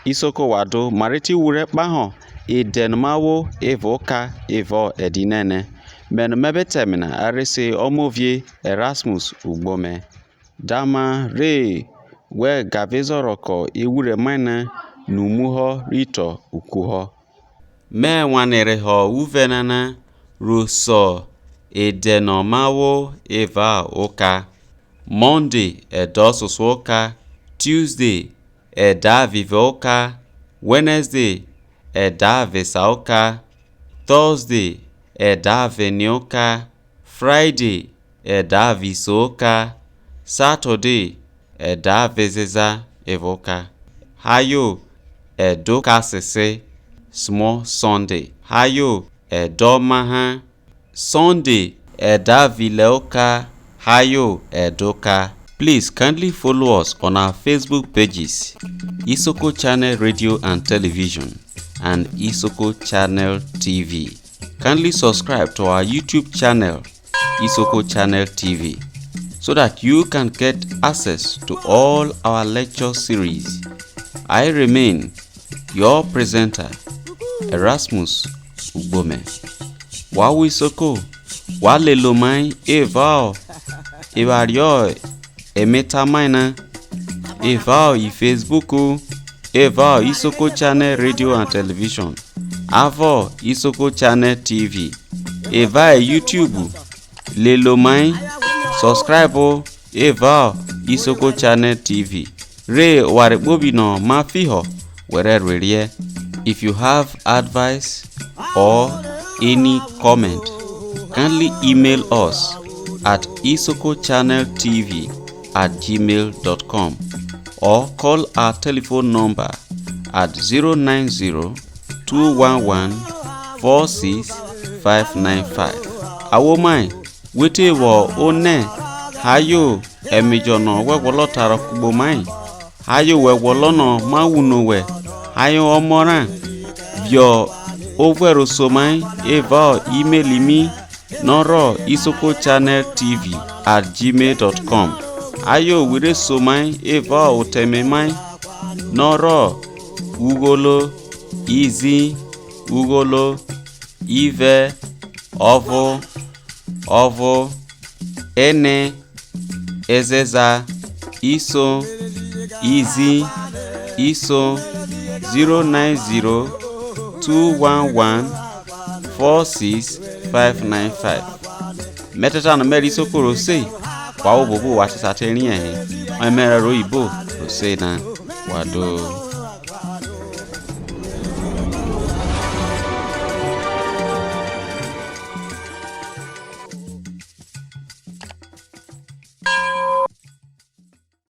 Isoko wado mariti wure paho edenmawo evoka evo edinene men mebetemina arese omovie Erasmus ugbome dama re we gavezoroko ewure mana numuho rito ukuho me wanere ho uvenana ruso edenomawo eva oka Monday edosusoka Tuesday Eda vivoka Wednesday Eda vesaoka Thursday Eda venioka Friday Eda visoka Saturday Eda vezeza evoka Hayo Edoka sese Small Sunday Hayo Edomaha Sunday Eda vileoka Hayo Edoka. Please kindly follow us on our Facebook pages, Isoko Channel Radio and Television and Isoko Channel TV. Kindly subscribe to our YouTube channel, Isoko Channel TV, so that you can get access to all our lecture series. I remain your presenter, Erasmus Ugbome. Wawu Isoko, walelomai evao, evario emeta maina evao i Facebook evao Isoko Channel Radio and Television avo Isoko Channel TV evao YouTube lelomai subscribe evao Isoko Channel TV re waribobino mafiho were rerie. If you have advice or any comment, kindly email us at isokochaneltv@gmail.com or call our telephone number at 090-211-46595. Awomai wete wo one hayo emijono wewolo tarokubo mai hayo wewolo no mawuno we hayo omoran vio overoso mai eva email mi noro isokochaneltv@gmail.com ayo wire somai eva otememai noro ugolo izi ugolo ive ovo ene ezeza iso izi iso 090-211-46595. Metata na meri Isoko say kwa obobo wa tisateni ehe. O mere ro ibo ro say na wado